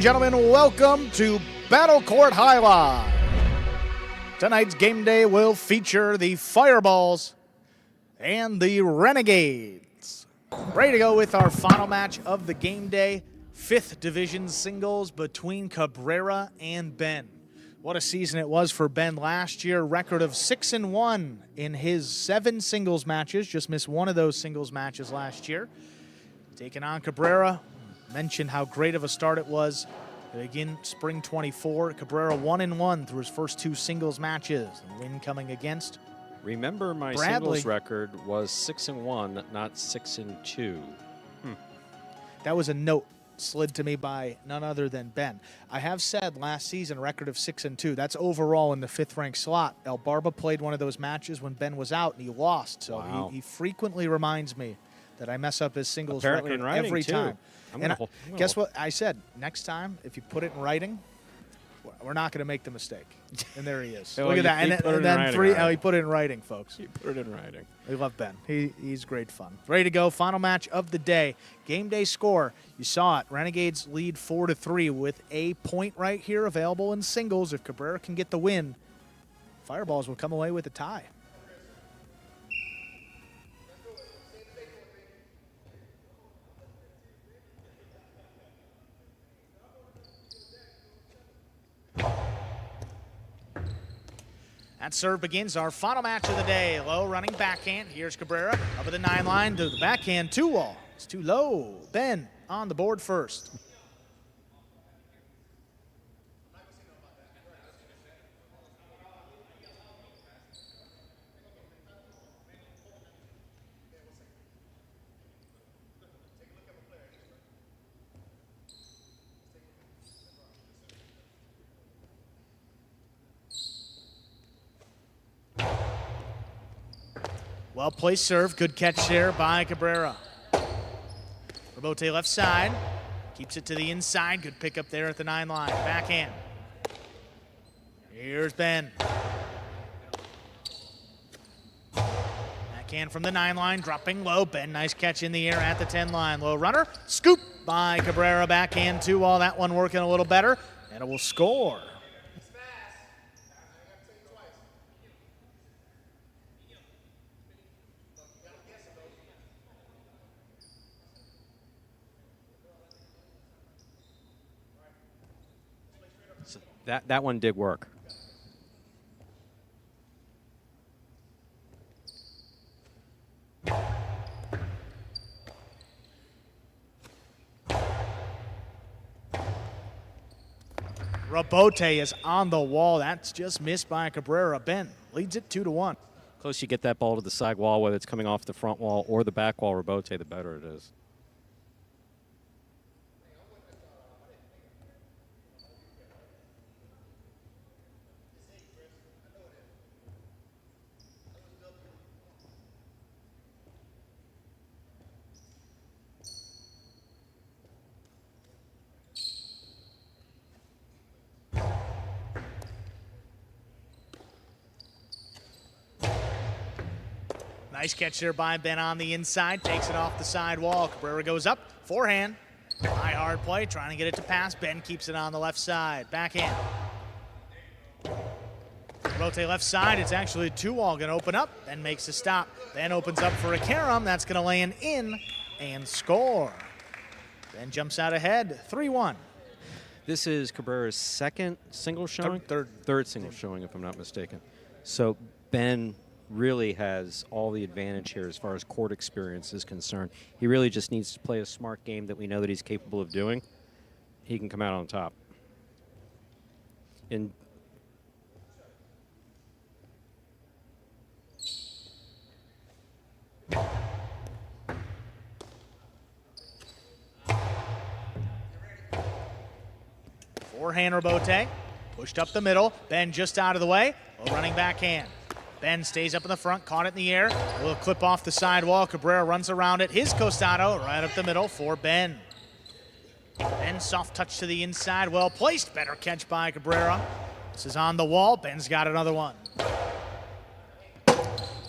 and gentlemen, welcome to Battle Court Jai-Alai. Tonight's game day will feature the Fireballs and the Renegades. Ready to go with our final match of the game day, 5th division singles between Cabrera and Ben. What a season it was for Ben last year. Record of 6-1 in his 7 singles matches. Just missed one of those singles matches last year. Taking on Cabrera. Mentioned how great of a start it was. Again, spring 24. Cabrera 1-1 through his first 2 singles matches. The win coming against Remember, my Bradley. singles record was 6-1, not 6-2. That was a note slid to me by none other than Ben. I have said last season record of 6-2. That's overall in the 5th ranked slot. El Barba played one of those matches when Ben was out and he lost. So Wow. he frequently reminds me that I mess up his singles Apparently record in writing, every too. time. Guess what? what I said? Next time, if you put it in writing, we're not going to make the mistake. And there he is. Oh, Look at that. he And put it in then writing, 3. all right. Oh, he put it in writing, folks. You put it in writing. We love Ben. He's great fun. Ready to go. Final match of the day. Game day score. You saw it. Renegades lead 4-3 with a point right here available in singles. If Cabrera can get the win, Fireballs will come away with a tie. That serve begins our final match of the day. Low running backhand. Here's Cabrera up at the 9 line to the backhand 2-wall. It's too low. Ben on the board first. Well-placed serve. Good catch there by Cabrera. Rebote left side. Keeps it to the inside. Good pickup there at the 9 line. Backhand. Here's Ben. Backhand from the 9 line. Dropping low. Ben, nice catch in the air at the 10 line. Low runner. Scoop by Cabrera. Backhand 2-wall. That one working a little better. And it will score. That one did work. Rebote is on the wall. That's just missed by Cabrera. Ben leads it 2-1. Close you get that ball to the side wall, whether it's coming off the front wall or the back wall rebote, the better it is. Nice catch there by Ben on the inside. Takes it off the side wall. Cabrera goes up. Forehand. High hard play. Trying to get it to pass. Ben keeps it on the left side. Backhand. Rotate left side. It's actually a 2-wall. Going to open up. Ben makes a stop. Ben opens up for a carom. That's going to land in and score. Ben jumps out ahead. 3-1. This is Cabrera's second single showing? Third single showing, if I'm not mistaken. So Ben really has all the advantage here as far as court experience is concerned. He really just needs to play a smart game that we know that he's capable of doing. He can come out on top. And Forehand rebote. Pushed up the middle. Ben just out of the way. Running backhand. Ben stays up in the front, caught it in the air. A little clip off the sidewall. Cabrera runs around it. His costado right up the middle for Ben. Ben soft touch to the inside. Well placed. Better catch by Cabrera. This is on the wall. Ben's got another one.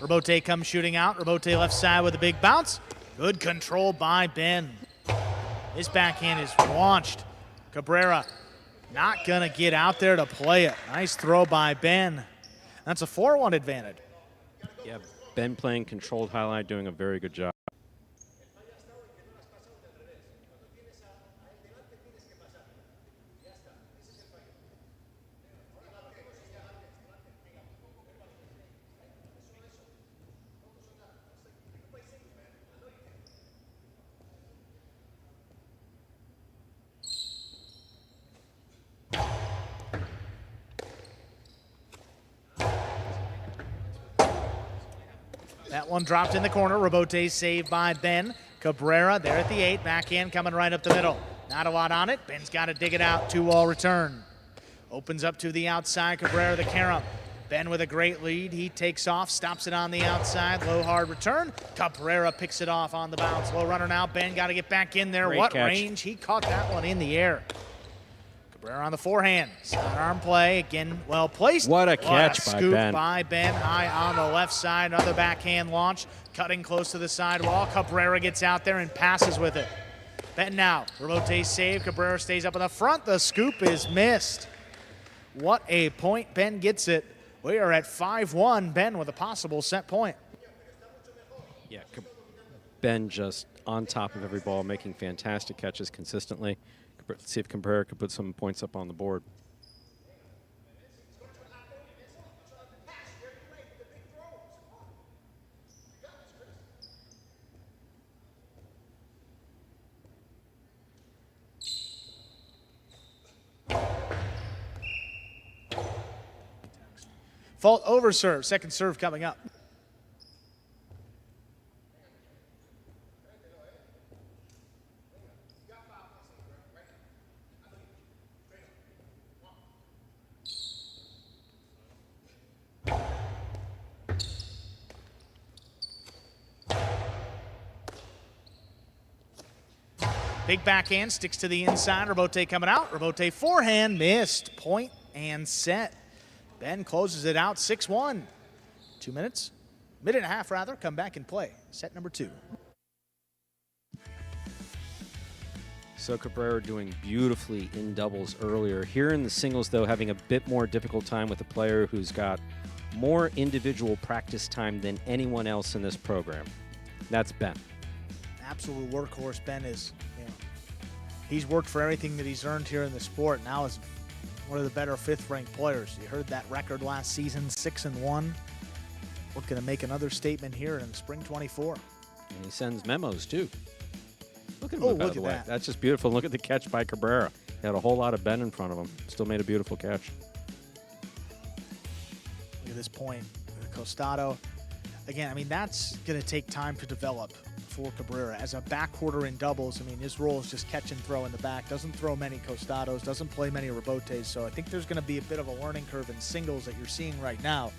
Rebote comes shooting out. Rebote left side with a big bounce. Good control by Ben. His backhand is launched. Cabrera not going to get out there to play it. Nice throw by Ben. That's a 4-1 advantage. Yeah, Ben playing controlled highlight, doing a very good job. That one dropped in the corner. Rabote saved by Ben. Cabrera there at the 8. Backhand coming right up the middle. Not a lot on it. Ben's got to dig it out. 2-all return. Opens up to the outside. Cabrera the carom. Ben with a great lead. He takes off, stops it on the outside. Low hard return. Cabrera picks it off on the bounce. Low runner now. Ben got to get back in there. Great What catch. range. He caught that one in the air. Cabrera on the forehand. Sidearm play. Again, well placed. What a catch by scoop Ben. by Ben. High on the left side. Another backhand launch. Cutting close to the sidewall. Cabrera gets out there and passes with it. Ben now. Rabote save. Cabrera stays up in the front. The scoop is missed. What a point. Ben gets it. We are at 5-1. Ben with a possible set point. Yeah, Ben just on top of every ball, making fantastic catches consistently. Let's see if Cabrera could put some points up on the board. Fault over serve. Second serve coming up. Big backhand, sticks to the inside. Rabote coming out. Rabote forehand, missed. Point and set. Ben closes it out 6-1. 2 minutes, minute and a half rather, come back and play. Set number 2. So Cabrera doing beautifully in doubles earlier. Here in the singles, though, having a bit more difficult time with a player who's got more individual practice time than anyone else in this program. That's Ben. Absolute workhorse. Ben is, he's worked for everything that he's earned here in the sport. Now is one of the better 5th-ranked players. You heard that record last season, 6-1. Looking to make another statement here in spring 24. And he sends memos, too. Look at him, Oh, by look the at way. that. That's just beautiful. Look at the catch by Cabrera. He had a whole lot of Ben in front of him. Still made a beautiful catch. Look at this point. Costado. Again, I mean, that's going to take time to develop for Cabrera. As a backcourter in doubles, I mean, his role is just catch and throw in the back. Doesn't throw many Costados, doesn't play many Rabotes. So I think there's going to be a bit of a learning curve in singles that you're seeing right now.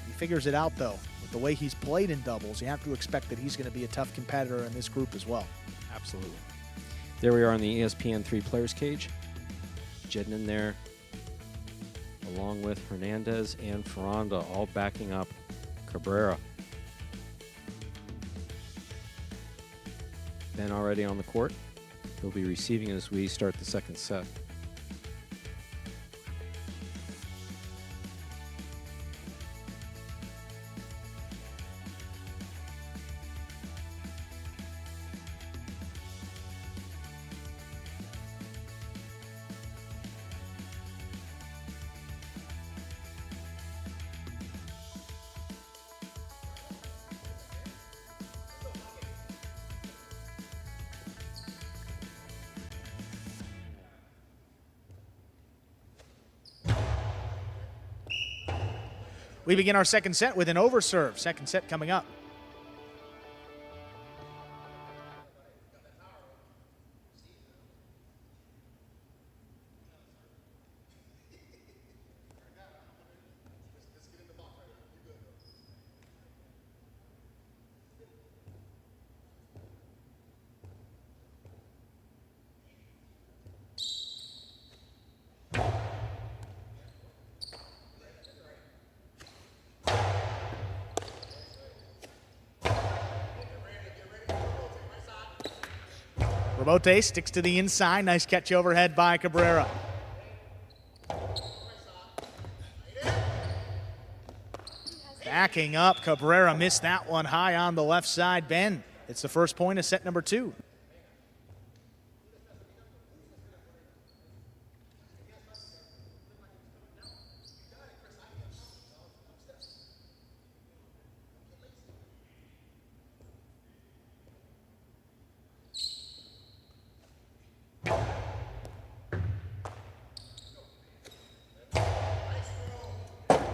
He figures it out, though. With the way he's played in doubles, you have to expect that he's going to be a tough competitor in this group as well. Absolutely. There we are on the ESPN 3 Players Cage. Jedden in there, along with Hernandez and Ferranda, all backing up Cabrera. Ben already on the court. He'll be receiving as we start the second set. We begin our second set with an overserve. Second set coming up. Rabote sticks to the inside. Nice catch overhead by Cabrera. Backing up, Cabrera missed that one high on the left side. Ben, it's the first point of set number 2.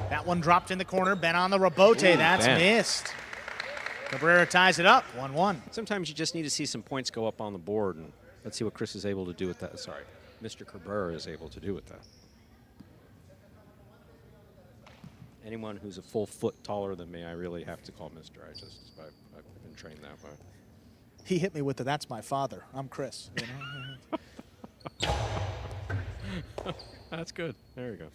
That one dropped in the corner. Ben on the Rabote. That's missed. Cabrera ties it up, 1-1. Sometimes you just need to see some points go up on the board, and let's see what Chris is able to do with that. Sorry, Mr. Cabrera is able to do with that. Anyone who's a full foot taller than me, I really have to call Mr. I've been trained that way. He hit me with the "that's my father. I'm Chris." You know? That's good. There you go.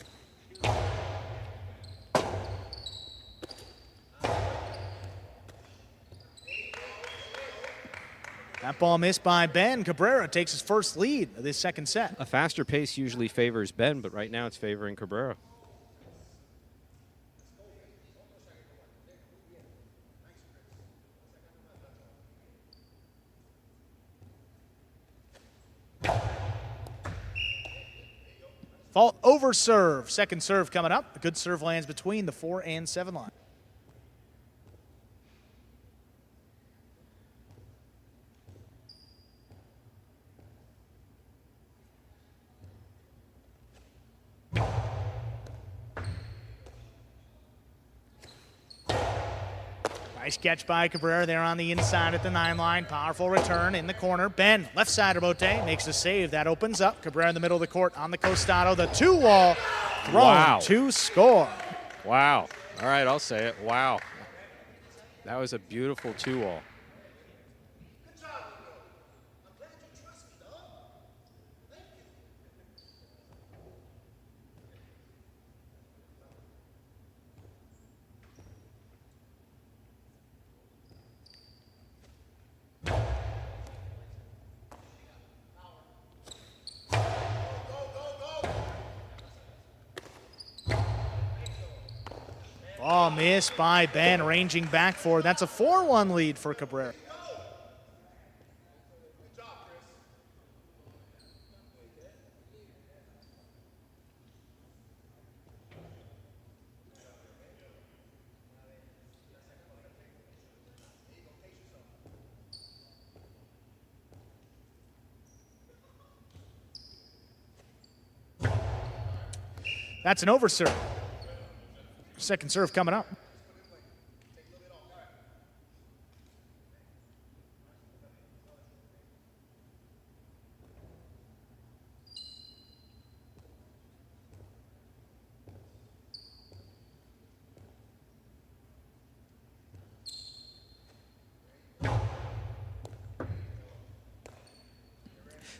That ball missed by Ben. Cabrera takes his first lead of this second set. A faster pace usually favors Ben, but right now it's favoring Cabrera. Fault over serve. Second serve coming up. A good serve lands between the 4 and 7 line. Nice catch by Cabrera there on the inside at the 9 line. Powerful return in the corner. Ben, left side of Rabote, makes the save. That opens up. Cabrera in the middle of the court on the costado. The 2-wall thrown to score. Wow. All right, I'll say it. Wow. That was a beautiful 2-wall. Oh, missed by Ben, ranging back forward. That's a 4-1 lead for Cabrera. That's an overserve. Second serve coming up.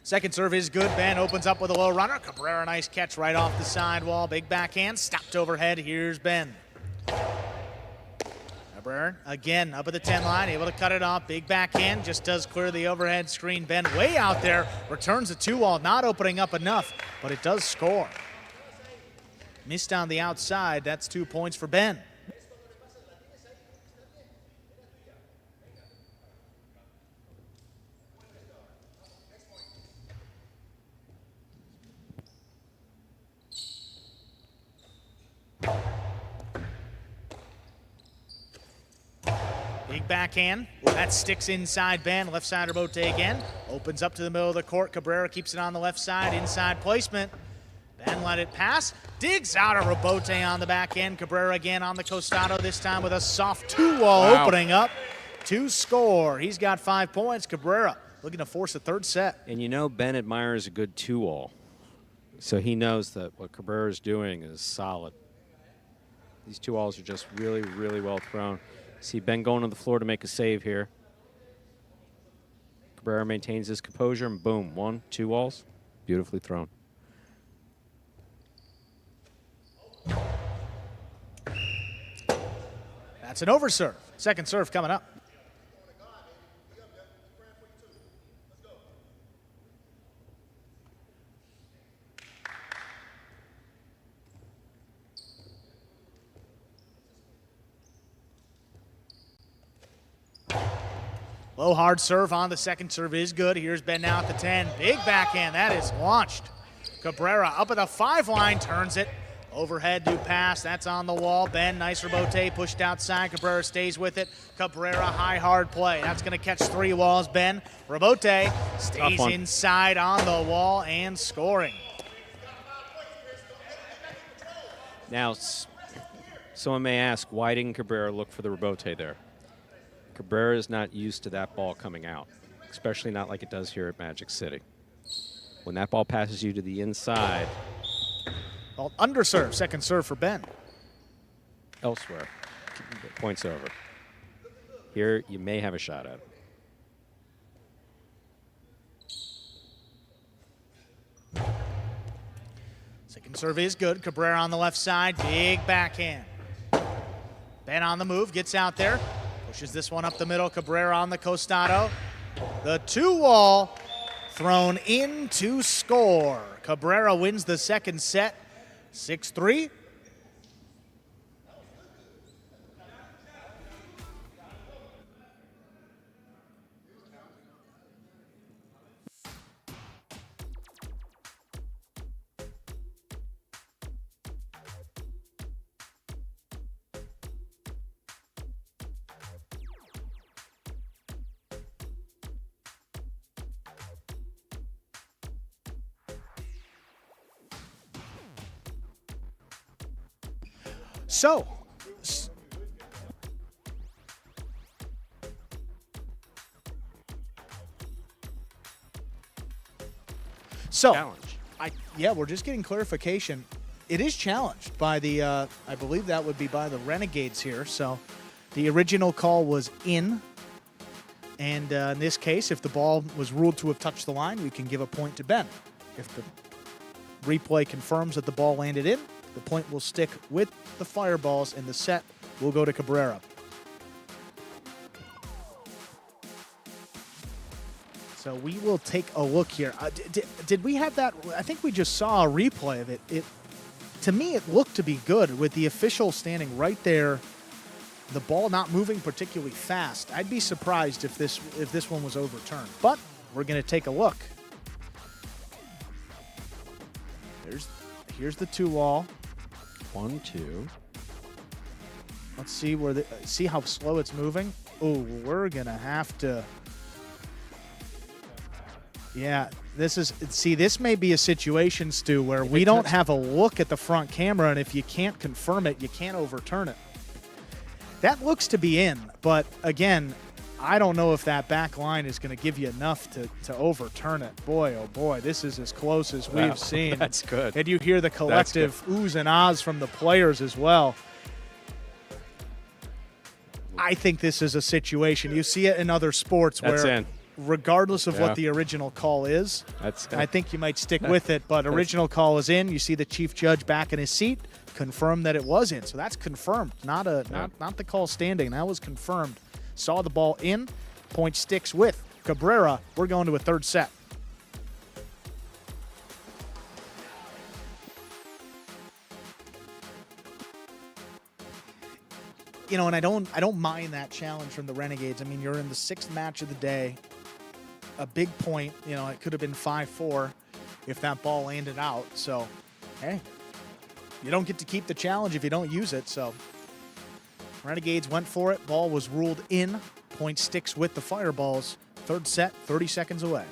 Second serve is good. Ben opens up with a low runner. Cabrera, nice catch right off the sidewall. Big backhand, stopped overhead. Here's Ben. Cabrera, again, up at the 10 line, able to cut it off. Big backhand, just does clear the overhead screen. Ben way out there, returns the 2-wall, not opening up enough, but it does score. Missed on the outside. That's 2 points for Ben. Big backhand. That sticks inside Ben. Left side Rabote again. Opens up to the middle of the court. Cabrera keeps it on the left side. Inside placement. Ben let it pass. Digs out a Rabote on the back end. Cabrera again on the costado, this time with a soft 2-wall opening up to score. He's got 5 points. Cabrera looking to force a third set. And you know Ben admires a good 2-wall. So he knows that what Cabrera is doing is solid. These 2-walls are just really, really well thrown. See Ben going to the floor to make a save here. Cabrera maintains his composure, and boom, 1, 2 walls. Beautifully thrown. That's an overserve. Second serve coming up. Low hard serve on the second serve is good. Here's Ben now at the 10. Big backhand, that is launched. Cabrera up at the 5 line, turns it. Overhead do pass, that's on the wall. Ben, nice rebote, pushed outside. Cabrera stays with it. Cabrera, high hard play. That's gonna catch 3 walls. Ben, rebote, stays inside on the wall and scoring. Now, someone may ask, why didn't Cabrera look for the rebote there? Cabrera is not used to that ball coming out, especially not like it does here at Magic City. When that ball passes you to the inside. Well, underserve, second serve for Ben. Elsewhere, points over. Here, you may have a shot at it. Second serve is good. Cabrera on the left side, big backhand. Ben on the move, gets out there, pushes this one up the middle. Cabrera on the costado. The 2-wall thrown in to score. Cabrera wins the second set, 6-3. So, Challenge. Yeah, we're just getting clarification. It is challenged by the, I believe that would be by the Renegades here. So, the original call was in. And in this case, if the ball was ruled to have touched the line, we can give a point to Ben. If the replay confirms that the ball landed in, the point will stick with the Fireballs, and the set will go to Cabrera. So we will take a look here. Did we have that? I think we just saw a replay of it. To me, it looked to be good with the official standing right there, the ball not moving particularly fast. I'd be surprised if this one was overturned, but we're going to take a look. Here's the 2-wall. 1-2. Let's see see how slow it's moving. Oh, we're gonna have to. Yeah, this may be a situation, Stu, where we don't have a look at the front camera, and if you can't confirm it, you can't overturn it. That looks to be in, but again, I don't know if that back line is going to give you enough to overturn it. Boy, oh boy, this is as close as we've seen. That's good. And you hear the collective oohs and ahs from the players as well. I think this is a situation. You see it in other sports where, regardless of what the original call is, I think you might stick with it, but original call is in. You see the chief judge back in his seat, confirm that it was in. So that's confirmed, not the call standing. That was confirmed. Saw the ball in, point sticks with Cabrera. We're going to a third set. You know, and I don't mind that challenge from the Renegades. I mean, you're in the 6th match of the day. A big point, you know, it could have been 5-4 if that ball landed out. So, hey, you don't get to keep the challenge if you don't use it. So, Renegades went for it. Ball was ruled in. Point sticks with the Fireballs. Third set, 30 seconds away.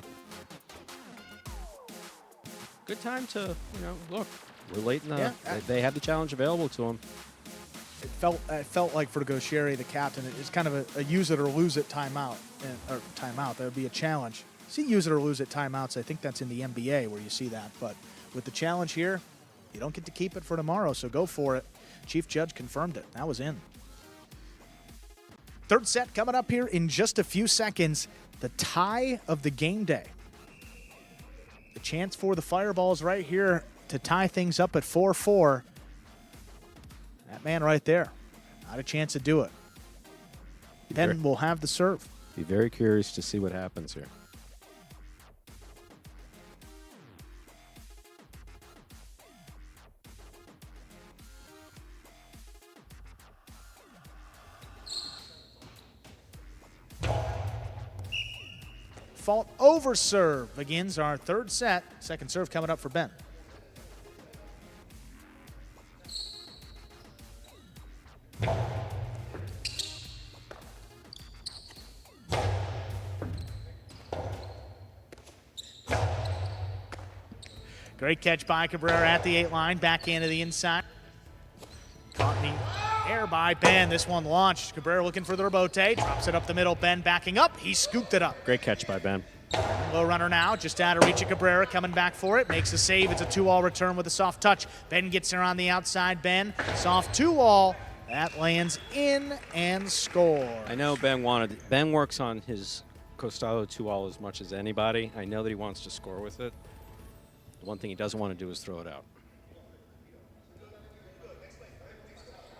Good time to, look. We're late in the. They had the challenge available to them. It felt like for Gaucheri, the captain, it's kind of a use it or lose it timeout. Or timeout. That would be a challenge. See use it or lose it timeouts. I think that's in the NBA where you see that. But with the challenge here, you don't get to keep it for tomorrow, so go for it. Chief Judge confirmed it. That was in. Third set coming up here in just a few seconds. The tie of the game day. The chance for the Fireballs right here to tie things up at 4-4. That man right there. Not a chance to do it. Ben will have the serve. Be very curious to see what happens here. fault over serve begins our third set. Second serve coming up for Ben. Great catch by Cabrera at the 8 line, back into the inside. Caught in the air by Ben. This one launched. Cabrera looking for the rebote, drops it up the middle. Ben backing up. He scooped it up. Great catch by Ben. Low runner now, just out of reach of Cabrera, coming back for it. Makes a save. It's a 2-all return with a soft touch. Ben gets there on the outside. Ben, soft 2-all. That lands in and score. I know Ben works on his Costado 2-all as much as anybody. I know that he wants to score with it. The one thing he doesn't want to do is throw it out.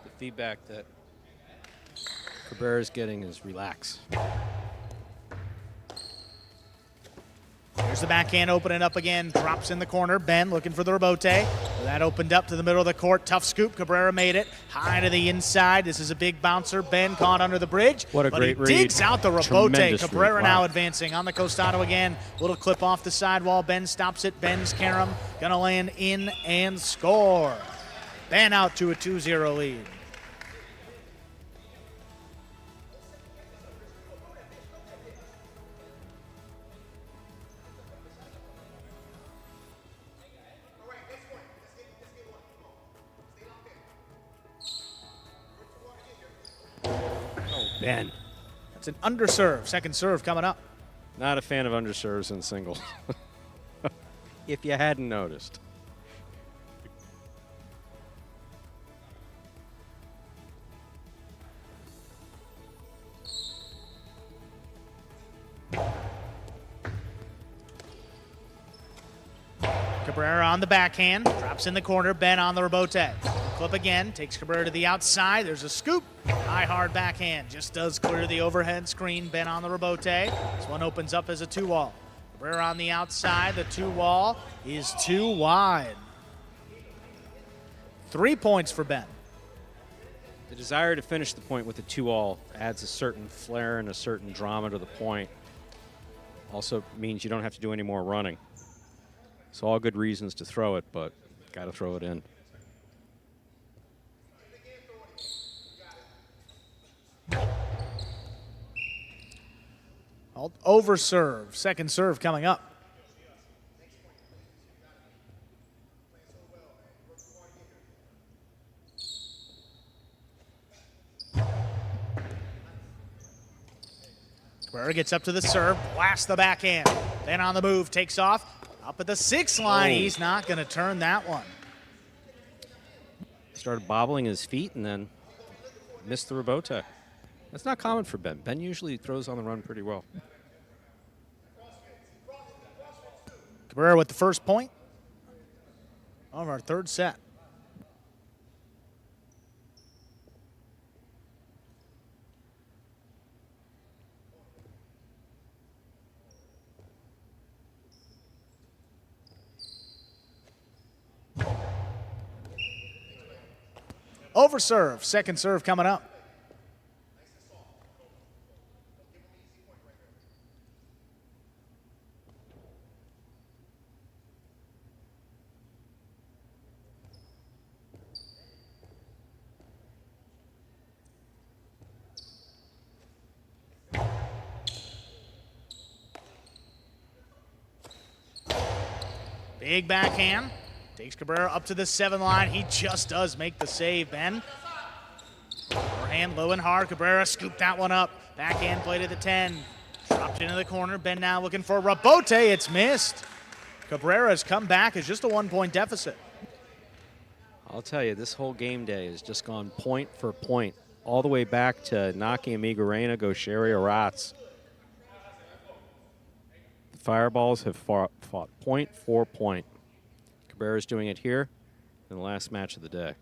The feedback that Cabrera is getting is relax. Here's the backhand, opening up again. Drops in the corner. Ben looking for the rebote. That opened up to the middle of the court. Tough scoop. Cabrera made it. High to the inside. This is a big bouncer. Ben caught under the bridge. What a but great he read. digs out the rebote. Tremendous Cabrera read. now Wow. advancing on the Costado again. Little clip off the sidewall. Ben stops it. Ben's carom. Gonna land in and score. Ben out to a 2-0 lead. Ben. That's an underserve. Second serve coming up. Not a fan of underserves in singles. If you hadn't noticed. Cabrera on the backhand, drops in the corner. Ben on the rebote. Clip again, takes Cabrera to the outside. There's a scoop. High, hard backhand. Just does clear the overhead screen. Ben on the rebote. This one opens up as a 2-wall. Cabrera on the outside. The 2-wall is too wide. 3 points for Ben. The desire to finish the point with a 2-all adds a certain flair and a certain drama to the point. Also means you don't have to do any more running. So all good reasons to throw it, but got to throw it in. Over serve. Second serve coming up. Cabrera gets up to the serve, blasts the backhand. Then on the move, takes off. Up at the 6 line, he's not going to turn that one. Started bobbling his feet and then missed the rebote. That's not common for Ben. Ben usually throws on the run pretty well. Cabrera with the first point of our third set. Over serve, second serve coming up. Big backhand. Takes Cabrera up to the 7 line. He just does make the save, Ben. Forehand low and hard. Cabrera scooped that one up. Backhand played at the 10. Dropped into the corner. Ben now looking for a rebote. It's missed. Cabrera's come back as just a 1-point deficit. I'll tell you, this whole game day has just gone point for point, all the way back to Naki Amigurena, Gaucheri, Arats. The Fireballs have fought point for point. Cabrera's doing it here in the last match of the day.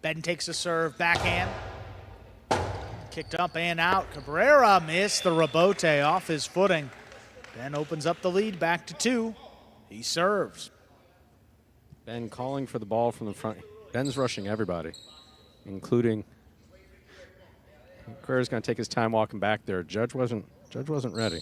Ben takes a serve, backhand. kicked up and out. Cabrera missed the rebote off his footing. Ben opens up the lead back to 2. He serves. Ben calling for the ball from the front. Ben's rushing everybody, including Cabrera's going to take his time walking back there. Judge wasn't ready.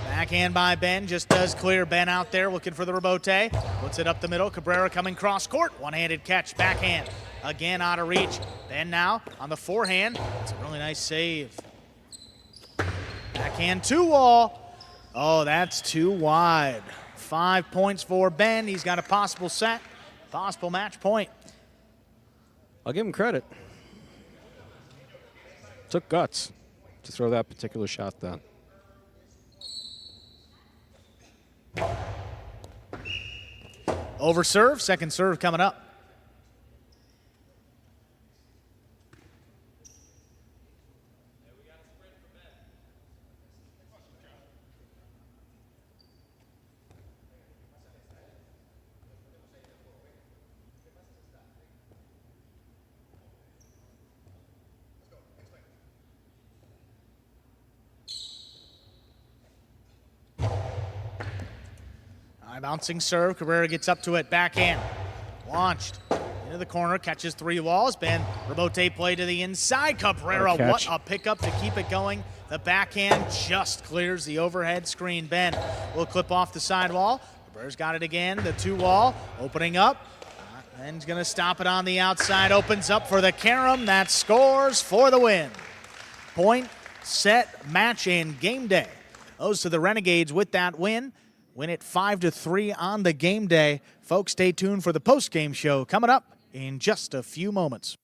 Backhand by Ben, just does clear. Ben out there looking for the rebote. Puts it up the middle. Cabrera coming cross court. One-handed catch, backhand. Again out of reach. Ben now on the forehand. It's a really nice save. Backhand 2-wall. Oh, that's too wide. 5 points for Ben. He's got a possible set, possible match point. I'll give him credit. Took guts to throw that particular shot down. Over serve, second serve coming up. Bouncing serve, Cabrera gets up to it, backhand, launched into the corner, catches 3 walls. Ben, rebote play to the inside. Cabrera, what a pickup to keep it going. The backhand just clears the overhead screen. Ben will clip off the sidewall. Cabrera's got it again, the 2-wall, opening up. Ben's gonna stop it on the outside, opens up for the carom, that scores for the win. Point, set, match, and game day. Goes to the Renegades with that win. Win it 5-3 on the game day. Folks, stay tuned for the post-game show coming up in just a few moments.